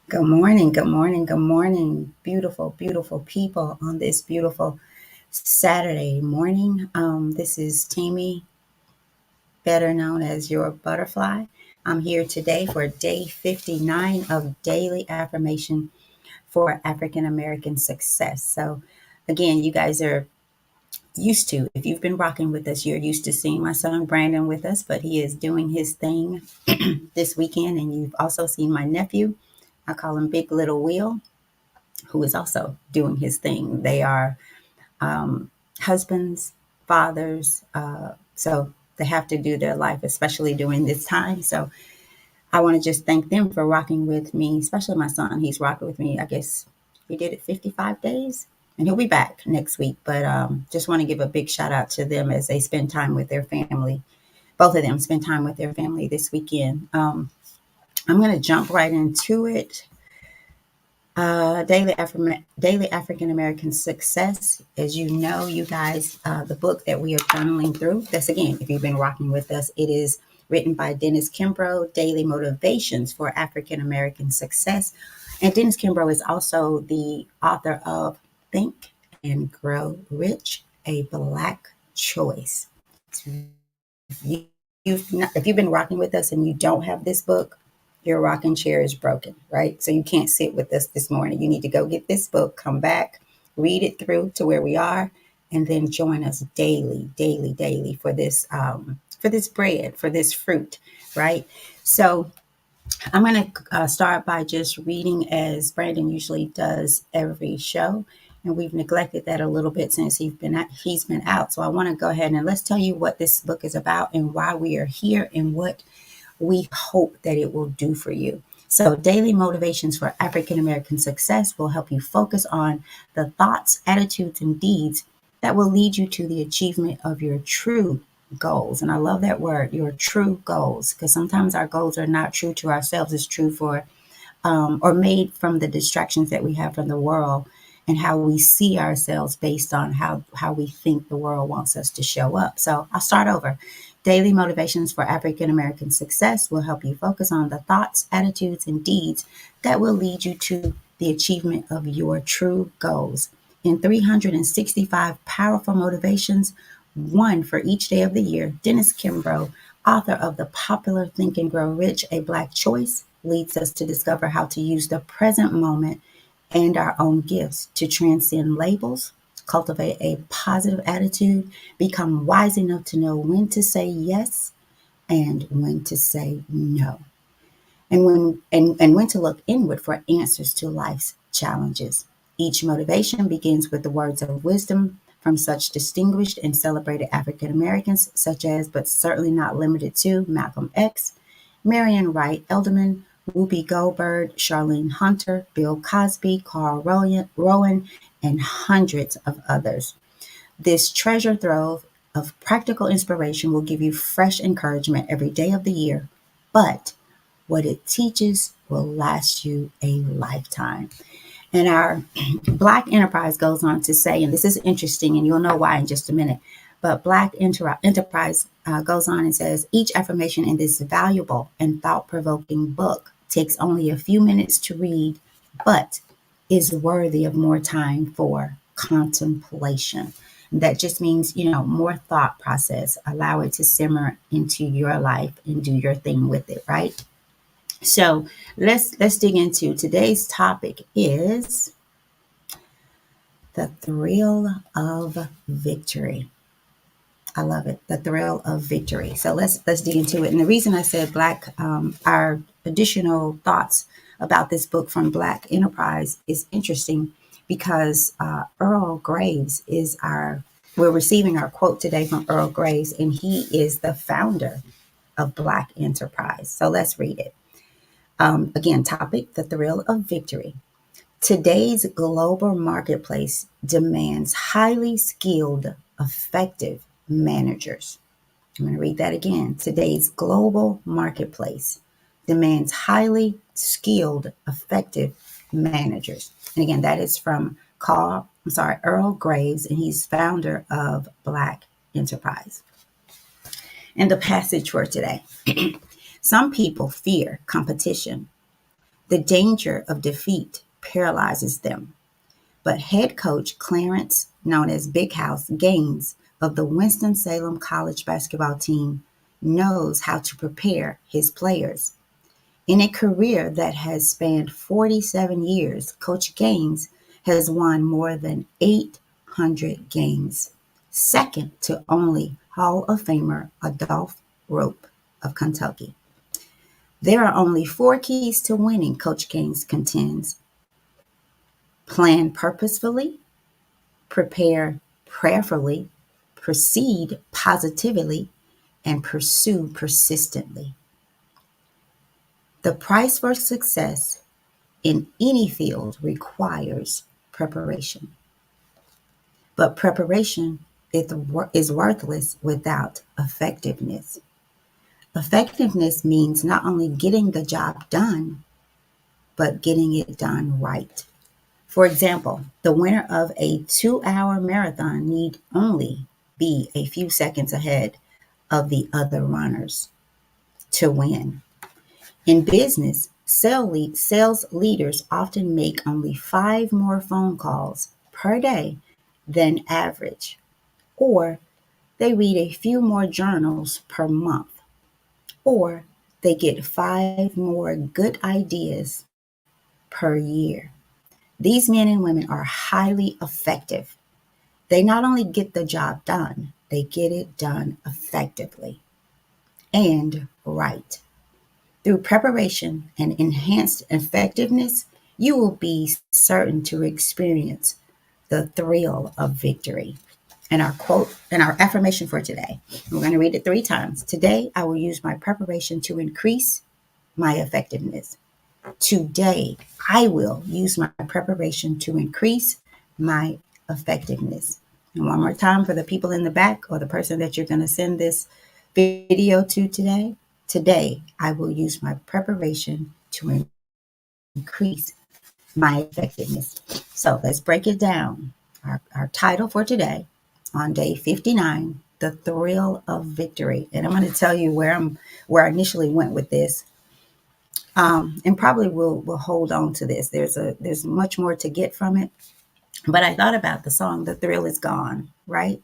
Good morning, good morning, good morning, beautiful, beautiful people on this beautiful Saturday morning. This is Tammy, better known as your butterfly. I'm here today for day 59 of daily affirmation for African American success. So, again, you guys are used to, if you've been rocking with us, you're used to seeing my son Brandon with us, but he is doing his thing this weekend. And you've also seen my nephew. I call him Big Little Will, who is also doing his thing. They are husbands, fathers, so they have to do their life, especially during this time. So I want to just thank them for rocking with me, especially my son. He's rocking with me. I guess we did it 55 days, and he'll be back next week. But just want to give a big shout out to them as they spend time with their family. Both of them spend time with their family this weekend. I'm going to jump right into it. Daily African American Success. As you know, you guys, the book that we are journaling through, that's again, if you've been rocking with us, it is written by Dennis Kimbro, Daily Motivations for African American Success. And Dennis Kimbro is also the author of Think and Grow Rich, a Black Choice. If, if you've been rocking with us and you don't have this book, your rocking chair is broken, right? So you can't sit with us this morning. You need to go get this book, come back, read it through to where we are, and then join us daily, daily, daily for this bread, for this fruit, right? So I'm going to start by just reading as Brandon usually does every show. And we've neglected that a little bit since he's been out. So I want to go ahead and let's tell you what this book is about and why we are here and what we hope that it will do for you. So, Daily Motivations for African American Success will help you focus on the thoughts, attitudes, and deeds that will lead you to the achievement of your true goals. And I love that word, your true goals, because sometimes our goals are not true to ourselves. It's true for or made from the distractions that we have from the world and how we see ourselves based on how we think the world wants us to show up. So I'll start over. Daily Motivations for African American Success will help you focus on the thoughts, attitudes, and deeds that will lead you to the achievement of your true goals. In 365 powerful motivations, one for each day of the year, Dennis Kimbro, author of the popular Think and Grow Rich, a Black Choice, leads us to discover how to use the present moment and our own gifts to transcend labels, cultivate a positive attitude, become wise enough to know when to say yes and when to say no, and when to look inward for answers to life's challenges. Each motivation begins with the words of wisdom from such distinguished and celebrated African Americans, such as, but certainly not limited to, Malcolm X, Marion Wright Edelman, Whoopi Goldberg, Charlene Hunter, Bill Cosby, Carl Rowan, and hundreds of others. This treasure trove of practical inspiration will give you fresh encouragement every day of the year, but what it teaches will last you a lifetime. And our Black Enterprise goes on to say, and this is interesting, and you'll know why in just a minute, but Enterprise goes on and says, each affirmation in this valuable and thought provoking book takes only a few minutes to read, but is worthy of more time for contemplation. That just means, more thought process. Allow it to simmer into your life and do your thing with it, right? So let's dig into today's topic is the thrill of victory. I love it, the thrill of victory. So let's dig into it. And the reason I said Black, our additional thoughts about this book from Black Enterprise is interesting because Earl Graves is we're receiving our quote today from Earl Graves, and he is the founder of Black Enterprise. So let's read it. Again, topic, the thrill of victory. Today's global marketplace demands highly skilled, effective managers. I'm going to read that again. Today's global marketplace demands highly skilled, effective managers. And again, that is from Earl Graves, and he's founder of Black Enterprise. And the passage for today. Some people fear competition. The danger of defeat paralyzes them. But head coach Clarence, known as Big House Gaines of the Winston-Salem College basketball team, knows how to prepare his players. In a career that has spanned 47 years, Coach Gaines has won more than 800 games, second to only Hall of Famer Adolph Rope of Kentucky. There are only 4 keys to winning, Coach Gaines contends. Plan purposefully, prepare prayerfully, proceed positively, and pursue persistently. The price for success in any field requires preparation. But preparation is worthless without effectiveness. Effectiveness means not only getting the job done, but getting it done right. For example, the winner of a 2-hour marathon need only be a few seconds ahead of the other runners to win. In business, sales leaders often make only 5 more phone calls per day than average, or they read a few more journals per month, or they get 5 more good ideas per year. These men and women are highly effective. They not only get the job done, they get it done effectively and right. Through preparation and enhanced effectiveness, you will be certain to experience the thrill of victory. And our quote and our affirmation for today, we're going to read it 3 times. Today, I will use my preparation to increase my effectiveness. Today, I will use my preparation to increase my effectiveness. And one more time for the people in the back or the person that you're going to send this video to today. Today, I will use my preparation to increase my effectiveness. So let's break it down. Our title for today on day 59, the thrill of victory. And I'm going to tell you where I initially went with this. And probably we'll hold on to this. There's much more to get from it. But I thought about the song, The Thrill Is Gone, right?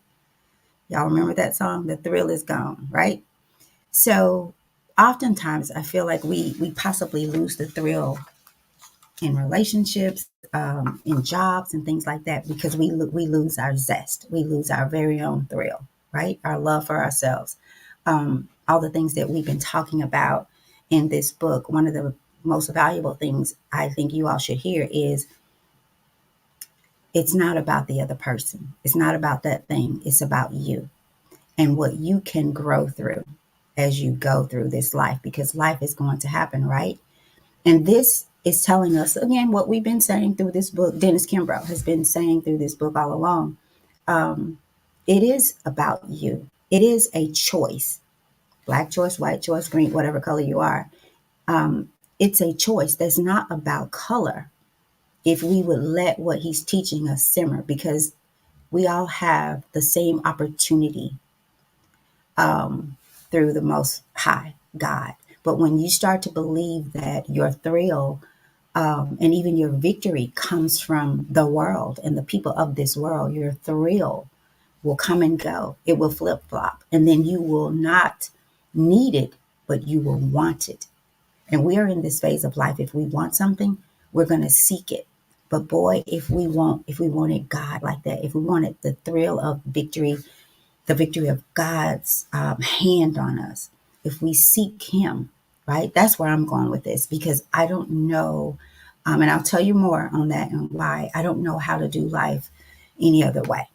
Y'all remember that song? The Thrill Is Gone, right? So oftentimes I feel like we possibly lose the thrill in relationships, in jobs and things like that because we lose our zest. We lose our very own thrill, right? Our love for ourselves. All the things that we've been talking about in this book. One of the most valuable things I think you all should hear is it's not about the other person. It's not about that thing. It's about you and what you can grow through as you go through this life, because life is going to happen, right? And this is telling us, again, what we've been saying through this book. Dennis Kimbro has been saying through this book all along. It is about you. It is a choice. Black choice, white choice, green, whatever color you are. It's a choice that's not about color. If we would let what he's teaching us simmer, because we all have the same opportunity through the Most High God. But when you start to believe that your thrill and even your victory comes from the world and the people of this world, your thrill will come and go. It will flip flop. And then you will not need it, but you will want it. And we are in this phase of life. If we want something, we're going to seek it. But boy, if we wanted God like that, if we wanted the thrill of victory, the victory of God's hand on us, if we seek him, right? That's where I'm going with this, because I don't know, and I'll tell you more on that and why. I don't know how to do life any other way.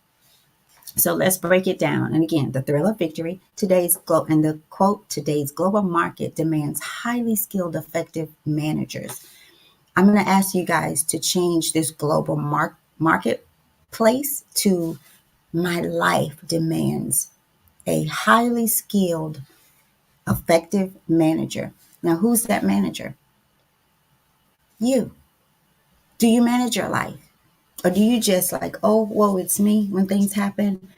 So let's break it down. And again, the thrill of victory, and the quote, today's global market demands highly skilled, effective managers. I'm going to ask you guys to change this global marketplace to my life demands a highly skilled, effective manager. Now, who's that manager? You. Do you manage your life? Or do you just like, oh, whoa, it's me when things happen?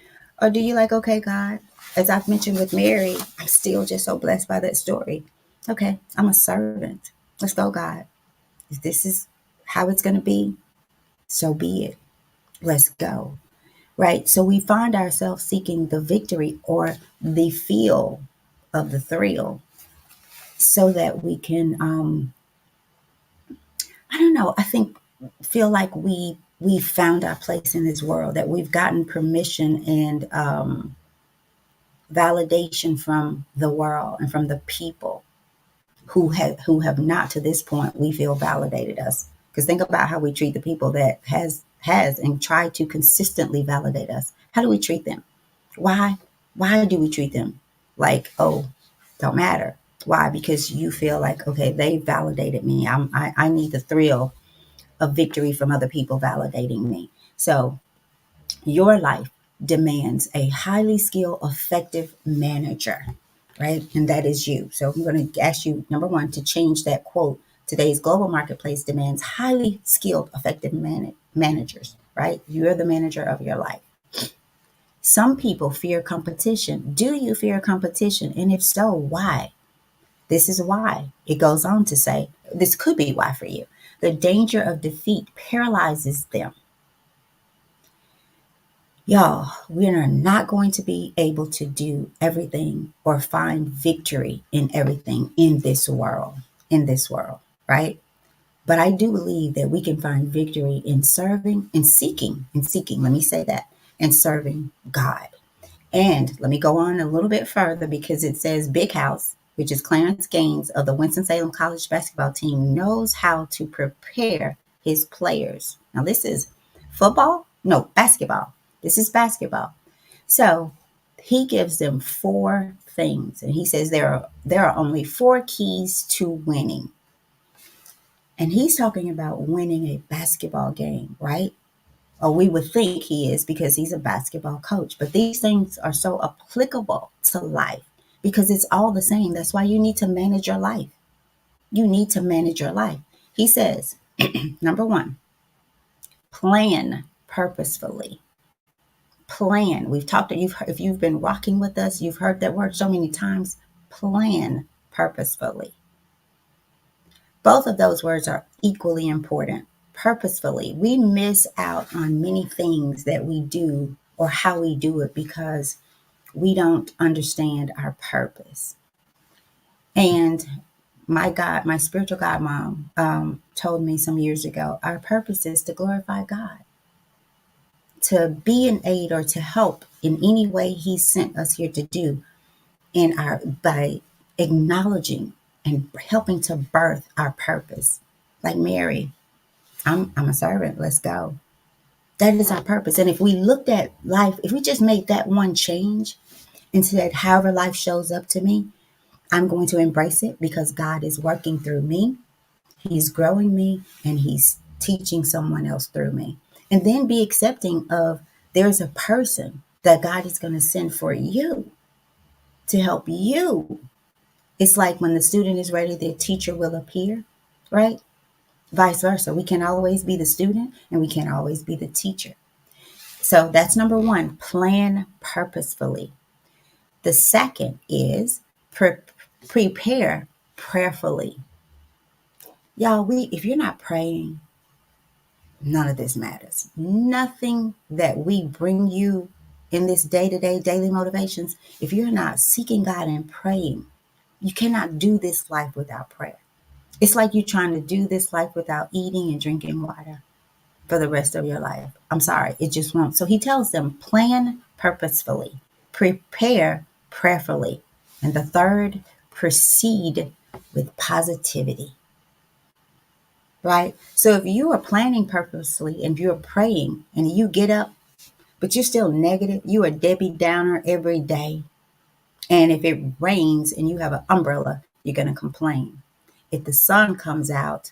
Or do you like, okay, God, as I've mentioned with Mary, I'm still just so blessed by that story. Okay, I'm a servant. Let's go, God. If this is how it's going to be, so be it. Let's go. Right? So we find ourselves seeking the victory or the feel of the thrill so that we can, I don't know, I think, feel like we found our place in this world, that we've gotten permission and validation from the world and from the people who have not to this point we feel validated us. Because think about how we treat the people that has and try to consistently validate us. How do we treat them? Why do we treat them like, oh, don't matter? Why? Because you feel like, okay, they validated me. I need the thrill of victory from other people validating me. So your life demands a highly skilled, effective manager, right? And that is you. So I'm going to ask you, number one, to change that quote. Today's global marketplace demands highly skilled, effective managers, right? You're the manager of your life. Some people fear competition. Do you fear competition? And if so, why? This is why. It goes on to say, this could be why for you. The danger of defeat paralyzes them. Y'all, we are not going to be able to do everything or find victory in everything in this world, right? But I do believe that we can find victory in serving and seeking, let me say that, and serving God. And let me go on a little bit further because it says Big House, which is Clarence Gaines of the Winston-Salem College basketball team, knows how to prepare his players. Now, this is football? No, basketball. This is basketball. So he gives them 4 things. And he says there are only 4 keys to winning. And he's talking about winning a basketball game, right? Or we would think he is because he's a basketball coach. But these things are so applicable to life because it's all the same. That's why you need to manage your life. You need to manage your life. He says, number 1, plan purposefully. Plan. We've talked, if you've been rocking with us, you've heard that word so many times. Plan purposefully. Both of those words are equally important. Purposefully. We miss out on many things that we do or how we do it because we don't understand our purpose. And my spiritual godmom told me some years ago, our purpose is to glorify God, to be an aid or to help in any way he sent us here to do by acknowledging and helping to birth our purpose. Like Mary, I'm a servant. Let's go. That is our purpose. And if we looked at life, if we just made that one change and said, however life shows up to me, I'm going to embrace it because God is working through me. He's growing me and he's teaching someone else through me. And then be accepting of there's a person that God is going to send for you to help you. It's like when the student is ready, the teacher will appear, right? Vice versa. We can always be the student and we can always be the teacher. So that's number 1, plan purposefully. The second is prepare prayerfully. Y'all, if you're not praying, none of this matters. Nothing that we bring you in this day-to-day daily motivations, if you're not seeking God and praying, you cannot do this life without prayer. It's like you're trying to do this life without eating and drinking water for the rest of your life. I'm sorry, it just won't. So he tells them, plan purposefully, prepare prayerfully. And the third, proceed with positivity. Right? So if you are planning purposely and you're praying and you get up, but you're still negative, you are Debbie Downer every day. And if it rains and you have an umbrella, you're going to complain. If the sun comes out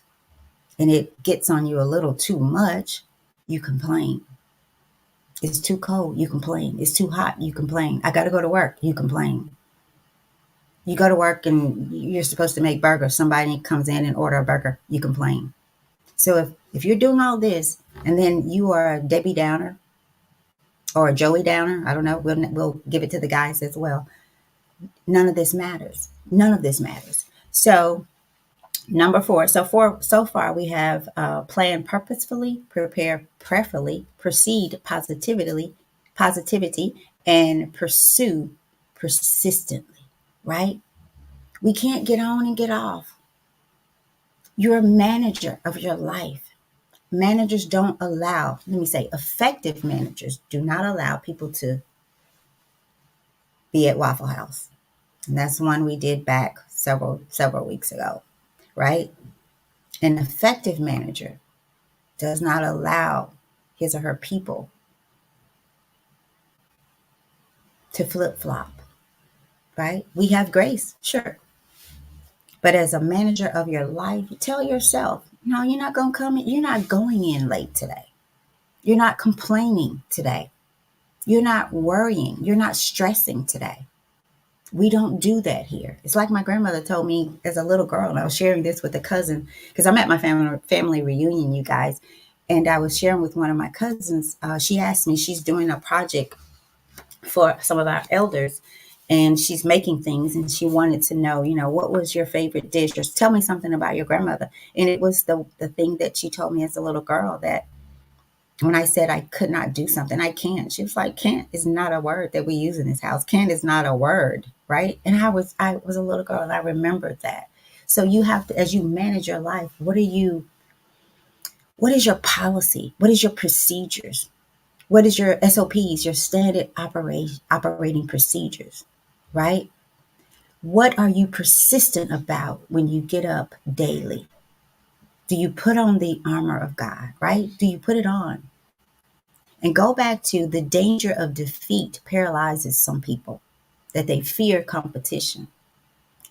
and it gets on you a little too much, you complain. It's too cold, you complain. It's too hot, you complain. I got to go to work, you complain. You go to work and you're supposed to make burgers. Somebody comes in and order a burger, you complain. So if you're doing all this and then you are a Debbie Downer or a Joey Downer, I don't know, we'll give it to the guys as well. None of this matters. None of this matters. So Number four. So far we have plan purposefully, prepare prayerfully, proceed positivity, and pursue persistently. Right? We can't get on and get off. You're a manager of your life. Managers don't allow, let me say, effective managers do not allow people to be at Waffle House. And that's one we did back several weeks ago, right? An effective manager does not allow his or her people to flip flop, right? We have grace, sure. But as a manager of your life, tell yourself, no, you're not going to come in. You're not going in late today. You're not complaining today. You're not worrying. You're not stressing today. We don't do that here. It's like my grandmother told me as a little girl, and I was sharing this with a cousin because I'm at my family reunion, you guys, and I was sharing with one of my cousins. She asked me, she's doing a project for some of our elders, and she's making things, and she wanted to know, what was your favorite dish? Just tell me something about your grandmother. And it was the thing that she told me as a little girl, that when I said I could not do something, I can't. She was like, can't is not a word that we use in this house. Can't is not a word, right? And I was a little girl, and I remembered that. So you have to, as you manage your life, what is your policy? What is your procedures? What is your SOPs, your standard operating procedures, right? What are you persistent about when you get up daily? Do you put on the armor of God, right? Do you put it on? And go back to the danger of defeat paralyzes some people, that they fear competition.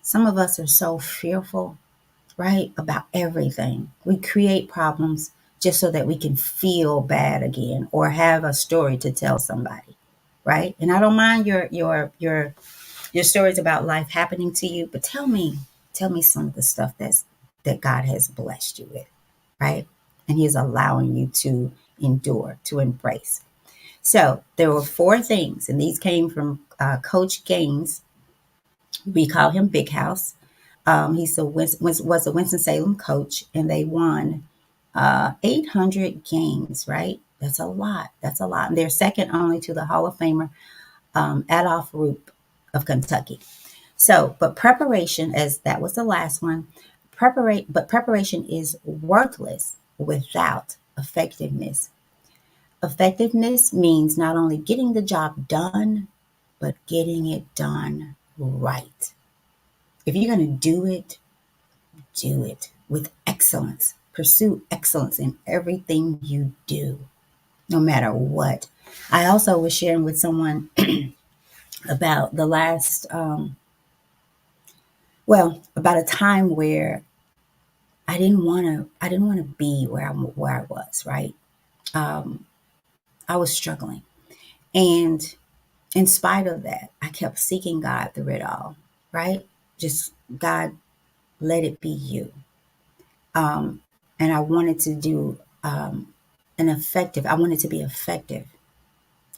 Some of us are so fearful, right, about everything. We create problems just so that we can feel bad again or have a story to tell somebody, right? And I don't mind your stories about life happening to you, but tell me some of the stuff that God has blessed you with, right? And He is allowing you to endure, to embrace. So there were four things, and these came from Coach Gaines. We call him Big House. He's was a Winston-Salem coach, and they won 800 games, right? That's a lot. That's a lot. And they're second only to the Hall of Famer, Adolph Rupp of Kentucky. So, but preparation, as that was the last one, preparation is worthless without effectiveness. Effectiveness means not only getting the job done, but getting it done right. If you're going to do it with excellence. Pursue excellence in everything you do, no matter what. I also was sharing with someone about the last, about a time where I didn't want to be where I was, right? Um, I was struggling. And in spite of that, I kept seeking God through it all, right? Just, God, let it be you. And I wanted to do I wanted to be effective.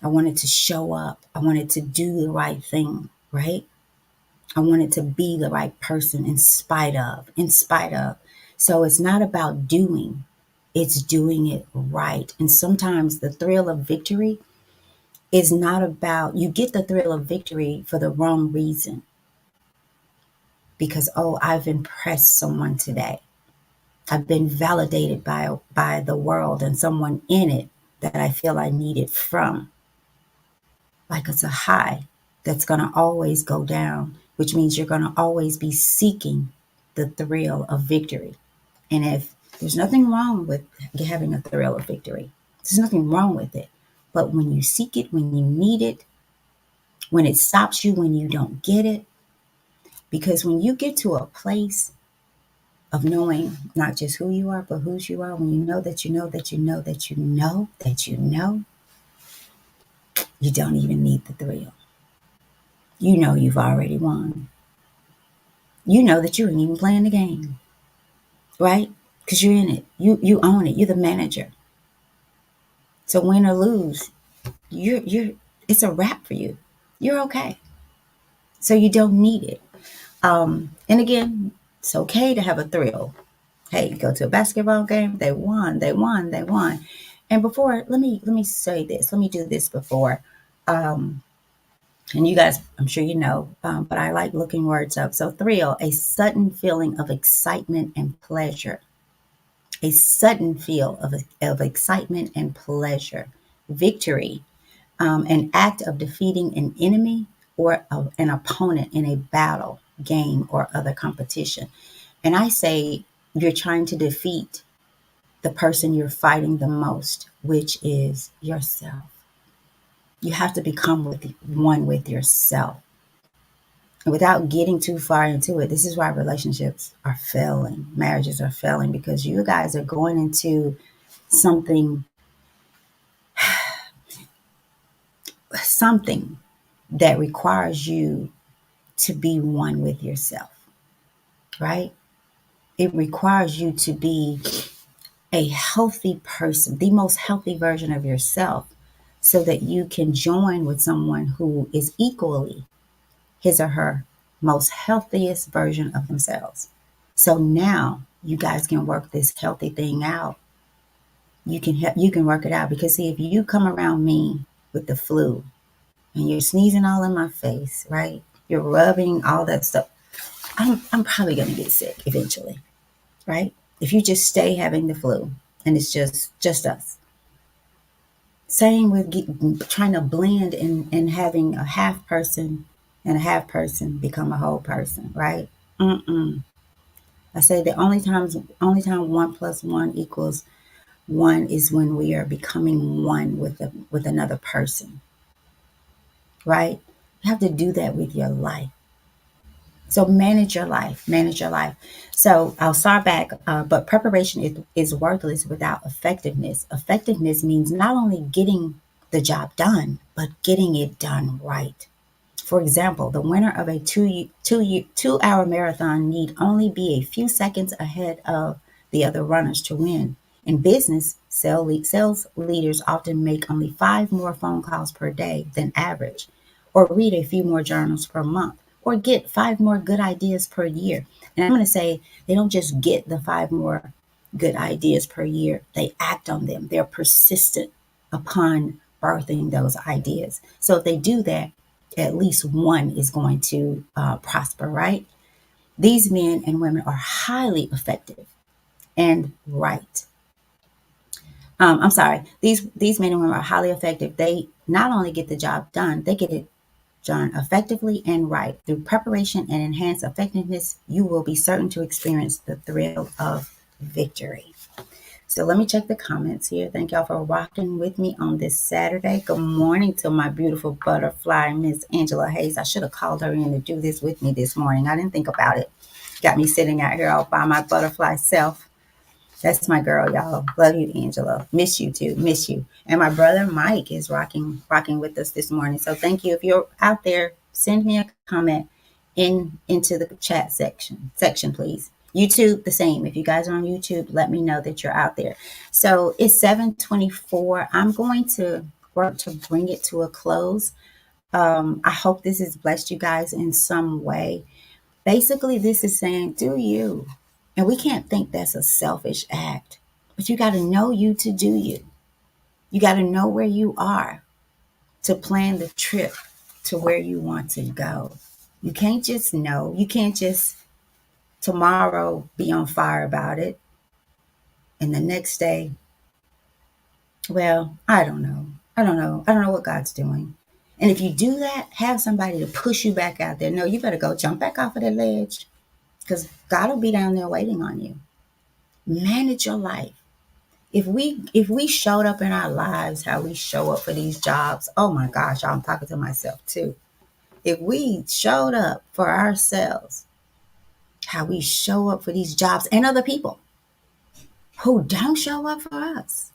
I wanted to show up. I wanted to do the right thing, right? I wanted to be the right person in spite of. So it's not about doing, it's doing it right. And sometimes the thrill of victory is not about, you get the thrill of victory for the wrong reason. Because, oh, I've impressed someone today. I've been validated by the world and someone in it that I feel I need it from. Like it's a high that's going to always go down, which means you're going to always be seeking the thrill of victory. And if there's nothing wrong with having a thrill of victory, there's nothing wrong with it. But when you seek it, when you need it, when it stops you, when you don't get it, because when you get to a place of knowing not just who you are, but whose you are, when you know that you know that you know that you know that you know, you don't even need the thrill. You know you've already won. You know that you ain't even playing the game, right? Because you're in it. You own it. You're the manager. So win or lose, you're it's a wrap for you. You're okay. So you don't need it. And again, It's okay to have a thrill. Hey, go to a basketball game. They won. They won. They won. And before, let me say this. Let me do this before. Um, and you guys, I'm sure you know, but I like looking words up. So thrill, a sudden feeling of excitement and pleasure. A sudden feel of excitement and pleasure. Victory, an act of defeating an enemy or an opponent in a battle, game, or other competition. And I say you're trying to defeat the person you're fighting the most, which is yourself. You have to become one with yourself. And without getting too far into it, this is why relationships are failing, marriages are failing, because you guys are going into something, something that requires you to be one with yourself, right? It requires you to be a healthy person, the most healthy version of yourself, so that you can join with someone who is equally his or her most healthiest version of themselves. So now you guys can work this healthy thing out. You can work it out, because see, if you come around me with the flu and you're sneezing all in my face, right? You're rubbing all that stuff. I'm probably gonna get sick eventually, right? If you just stay having the flu and it's just us. Same with trying to blend and having a half person and a half person become a whole person, right? Mm-mm. I say the only time one plus one equals one is when we are becoming one with another person, right? You have to do that with your life. So manage your life, manage your life. So I'll start back, but preparation is worthless without effectiveness. Effectiveness means not only getting the job done, but getting it done right. For example, the winner of a 2 hour marathon need only be a few seconds ahead of the other runners to win. In business, sales leaders often make only 5 more phone calls per day than average, or read a few more journals per month, or get 5 more good ideas per year. And I'm going to say they don't just get the 5 more good ideas per year, they act on them. They're persistent upon birthing those ideas. So if they do that, at least one is going to prosper, right? These men and women are highly effective and right. I'm sorry. These men and women are highly effective. They not only get the job done, they get it done effectively and right. Through preparation and enhanced effectiveness, you will be certain to experience the thrill of victory. So let me check the comments here. Thank y'all for rocking with me on this Saturday. Good morning to my beautiful butterfly, Miss Angela Hayes. I should have called her in to do this with me this morning. I didn't think about it. Got me sitting out here all by my butterfly self. That's my girl, y'all. Love you, Angela. Miss you too. Miss you. And my brother Mike is rocking with us this morning. So thank you. If you're out there, send me a comment into the chat section, please. YouTube, the same. If you guys are on YouTube, let me know that you're out there. So it's 7:24. I'm going to work to bring it to a close. I hope this has blessed you guys in some way. Basically, this is saying, do you. And we can't think that's a selfish act, but you got to know you to do you. You got to know where you are to plan the trip to where you want to go. You can't just know. You can't just tomorrow be on fire about it. And the next day, well, I don't know. I don't know. I don't know what God's doing. And if you do that, have somebody to push you back out there. No, you better go jump back off of that ledge, because God will be down there waiting on you. Manage your life. If we showed up in our lives how we show up for these jobs, oh my gosh, I'm talking to myself too. If we showed up for ourselves how we show up for these jobs and other people who don't show up for us,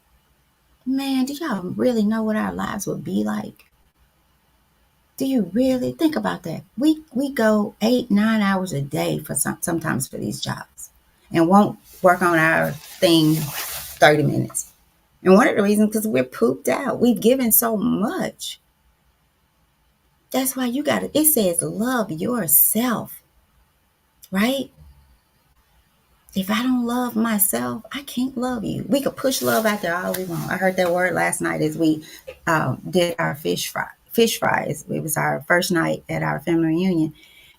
man, do y'all really know what our lives would be like? Do you really think about that? We go 8-9 hours a day for sometimes for these jobs, and won't work on our thing 30 minutes. And one of the reasons, because we're pooped out. We've given so much. That's why it says love yourself, right? If I don't love myself, I can't love you. We could push love out there all we want. I heard that word last night as we did our fish fries. It was our first night at our family reunion,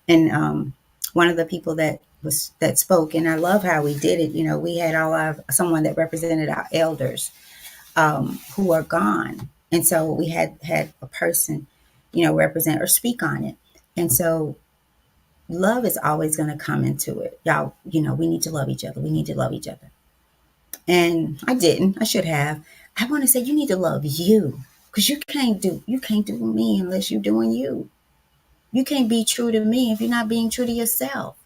and one of the people that spoke, and I love how we did it. You know, we had someone that represented our elders who are gone, and so we had a person, you know, represent or speak on it, and so love is always going to come into it. Y'all, you know, we need to love each other. We need to love each other. And I didn't. I should have. I want to say you need to love you because you can't do me unless you're doing you. You can't be true to me if you're not being true to yourself.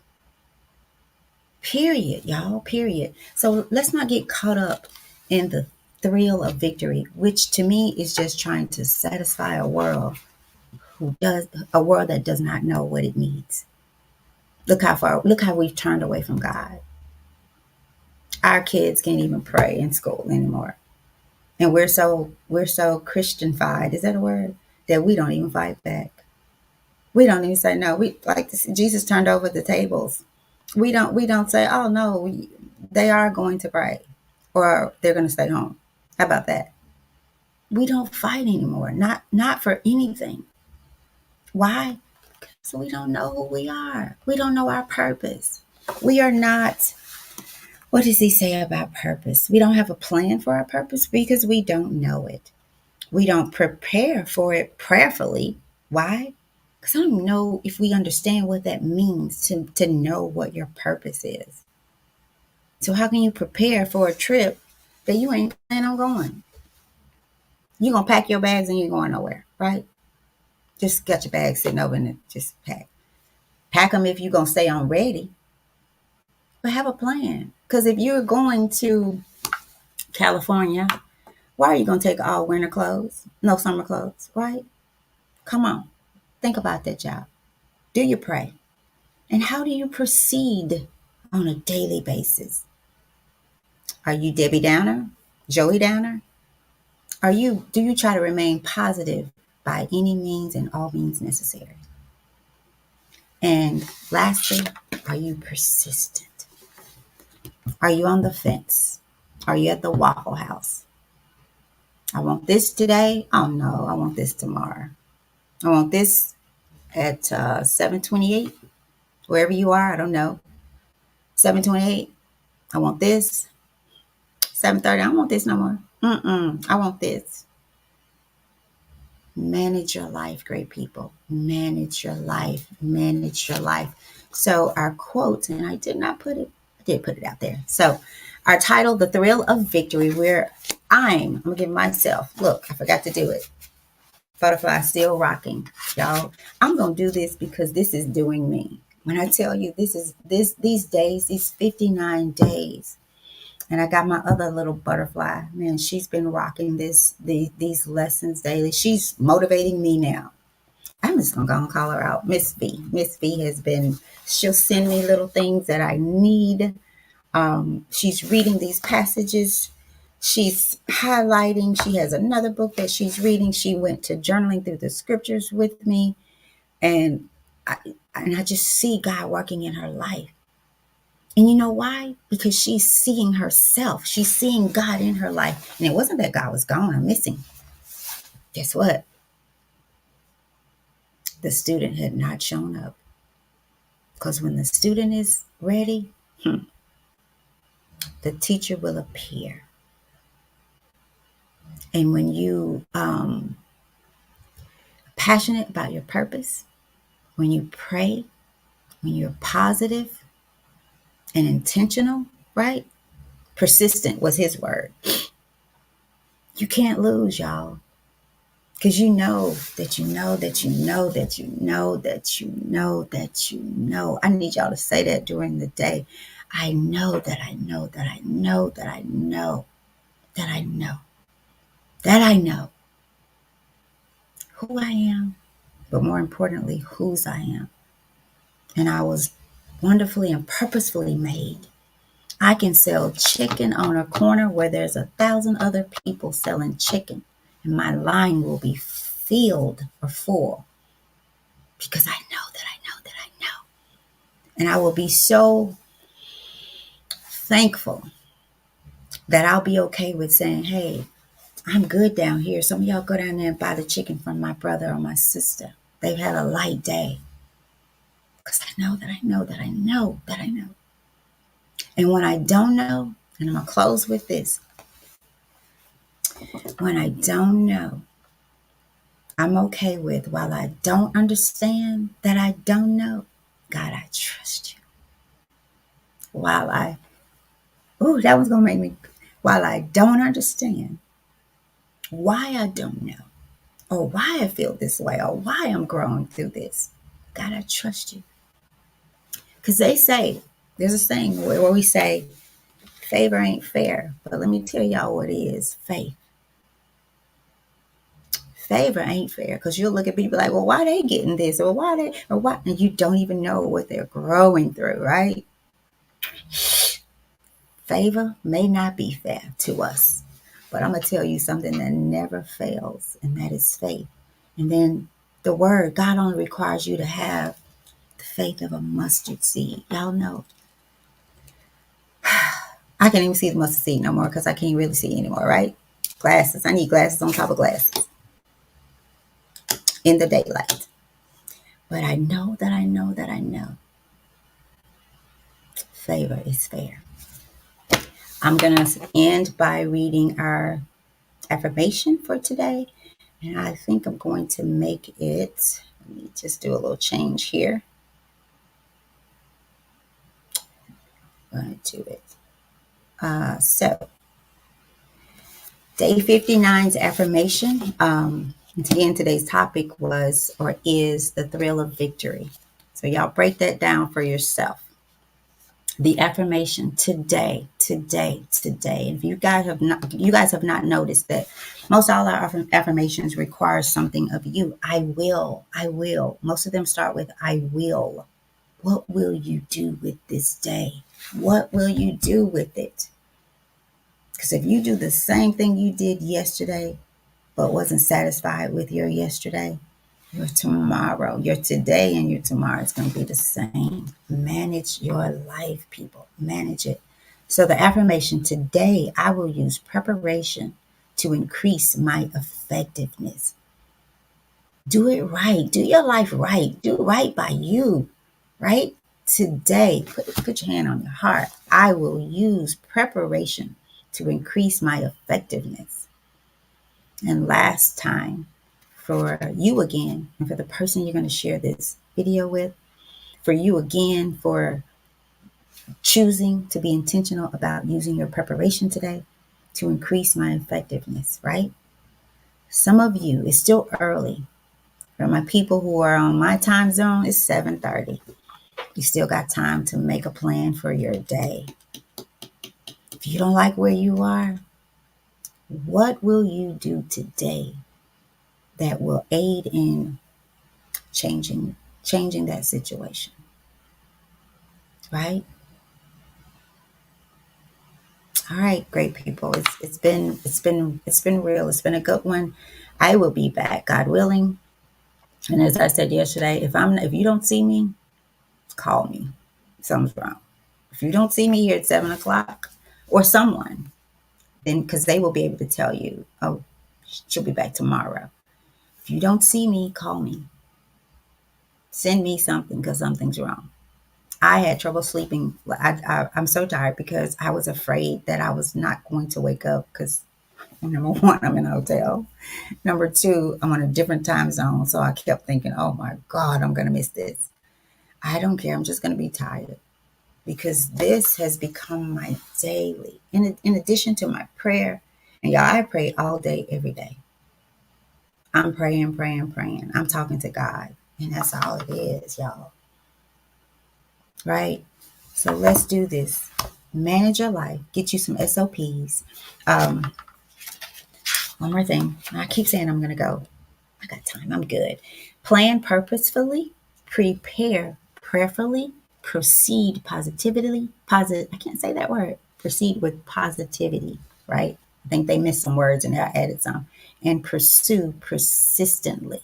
Period, y'all. Period. So let's not get caught up in the thrill of victory, which to me is just trying to satisfy a world that does not know what it needs. Look how we've turned away from God. Our kids can't even pray in school anymore. And we're so Christianified, is that a word? That we don't even fight back. We don't even say no. We like Jesus turned over the tables. We don't say, oh no, they are going to pray or they're going to stay home. How about that? We don't fight anymore. Not for anything. Why? So we don't know who we are. We don't know our purpose. We are not. What does he say about purpose? We don't have a plan for our purpose because we don't know it. We don't prepare for it prayerfully. Why? Because I don't know if we understand what that means to know what your purpose is. So how can you prepare for a trip that you ain't planning on going? You're going to pack your bags and you're going nowhere, right? Just got your bags sitting over and just pack. Pack them if you're going to stay on ready. But have a plan. Because if you're going to California, why are you going to take all winter clothes? No summer clothes, right? Come on. Think about that, y'all. Do you pray? And how do you proceed on a daily basis? Are you Debbie Downer? Joey Downer? Do you try to remain positive by any means and all means necessary? And lastly, are you persistent? Are you on the fence? Are you at the Waffle House? I want this today. Oh no, I want this tomorrow. I want this at 7:28, wherever you are. I don't know. 7:28. I want this. 7:30. I don't want this no more. I want this. Manage your life, great people. Manage your life. Manage your life. So our quote, and I did put it out there. So our title, The Thrill of Victory, where I'm going to give myself, look, I forgot to do it. Butterfly still rocking, y'all. I'm going to do this because this is doing me. When I tell you these days, these 59 days, and I got my other little butterfly. Man, she's been rocking these lessons daily. She's motivating me now. I'm just gonna go and call her out. Miss V. Miss V she'll send me little things that I need. She's reading these passages. She's highlighting. She has another book that she's reading. She went to journaling through the scriptures with me. And I just see God working in her life. And you know why? Because she's seeing herself. She's seeing God in her life. And it wasn't that God was gone or missing. Guess what? The student had not shown up. Because when the student is ready, the teacher will appear. And when you passionate about your purpose, when you pray, when you're positive and intentional, right? Persistent was his word. You can't lose, y'all. Because you know that you know that you know that you know that you know that you know. I need y'all to say that during the day. I know that I know that I know that I know that I know that I know who I am, but more importantly, whose I am. And I was wonderfully and purposefully made. I can sell chicken on a corner where there's 1,000 other people selling chicken, and my line will be filled or full because I know that I know that I know. And I will be so thankful that I'll be okay with saying, hey, I'm good down here. Some of y'all go down there and buy the chicken from my brother or my sister. They've had a light day. Because I know that I know that I know that I know. And when I don't know, and I'm going to close with this. When I don't know, I'm okay with, while I don't understand that I don't know, God, I trust you. That was going to make me, while I don't understand why I don't know, or why I feel this way, or why I'm growing through this, God, I trust you. Because they say, there's a saying where we say, favor ain't fair. But let me tell y'all what it is, faith. Favor ain't fair, because you'll look at people like, well, why they getting this? Or why? And you don't even know what they're growing through, right? Favor may not be fair to us, but I'm going to tell you something that never fails, and that is faith. And then the word, God only requires you to have the faith of a mustard seed. Y'all know. I can't even see the mustard seed no more because I can't really see anymore, right? Glasses. I need glasses on top of glasses in the daylight. But I know that I know that I know favor is fair. I'm going to end by reading our affirmation for today. And I think I'm going to make it, let me just do a little change here. I'm going to do it. So, day 59's affirmation. Again, today's topic was, or is, the thrill of victory. So y'all break that down for yourself. The affirmation today. If you guys have not noticed that most all our affirmations require something of you. I will. Most of them start with I will. What will you do with this day? What will you do with it? Because if you do the same thing you did yesterday, but wasn't satisfied with your yesterday, your tomorrow, your today, and your tomorrow is going to be the same. Manage your life, people. Manage it. So the affirmation today, I will use preparation to increase my effectiveness. Do it right. Do your life right. Do right by you, right? Today, put your hand on your heart. I will use preparation to increase my effectiveness. And last time, for you again, and for the person you're going to share this video with, for you again, for choosing to be intentional about using your preparation today to increase my effectiveness, right? Some of you, it's still early. For my people who are on my time zone, it's 7:30. You still got time to make a plan for your day. If you don't like where you are, what will you do today that will aid in changing that situation, right? All right, great people. It's been real. It's been a good one. I will be back, God willing. And as I said yesterday, if you don't see me, call me. Something's wrong. If you don't see me here at 7 o'clock, or someone, then because they will be able to tell you, oh, she'll be back tomorrow. If you don't see me, call me. Send me something because something's wrong. I had trouble sleeping. I'm so tired because I was afraid that I was not going to wake up because, number one, I'm in a hotel. Number two, I'm on a different time zone. So I kept thinking, oh my God, I'm going to miss this. I don't care. I'm just going to be tired because this has become my daily, in addition to my prayer. And y'all, I pray all day, every day. I'm praying. I'm talking to God. And that's all it is, y'all. Right? So let's do this. Manage your life. Get you some SOPs. One more thing. I keep saying I'm going to go. I got time. I'm good. Plan purposefully. Prepare prayerfully. Proceed positively. I can't say that word. Proceed with positivity, right? I think they missed some words and I added some. And pursue persistently.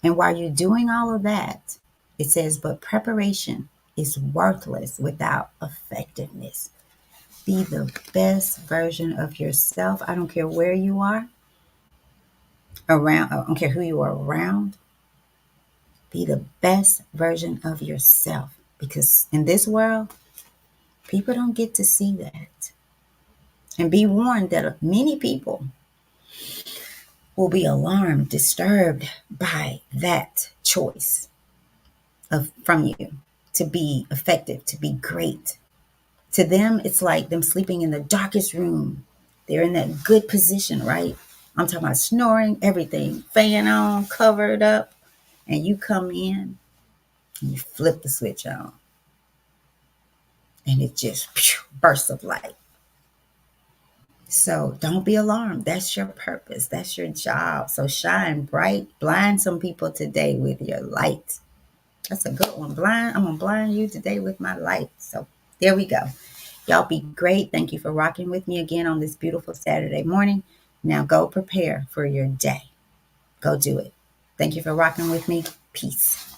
And while you're doing all of that, it says, but preparation is worthless without effectiveness. Be the best version of yourself. I don't care where you are around. I don't care who you are around. Be the best version of yourself. Because in this world, people don't get to see that. And be warned that many people will be alarmed, disturbed by that choice from you to be effective, to be great. To them, it's like them sleeping in the darkest room. They're in that good position, right? I'm talking about snoring, everything, fan on, covered up, and you come in and you flip the switch on, and it just bursts of light. So don't be alarmed. That's your purpose. That's your job. So shine bright. Blind some people today with your light. That's a good one. I'm going to blind you today with my light. So there we go. Y'all be great. Thank you for rocking with me again on this beautiful Saturday morning. Now go prepare for your day. Go do it. Thank you for rocking with me. Peace.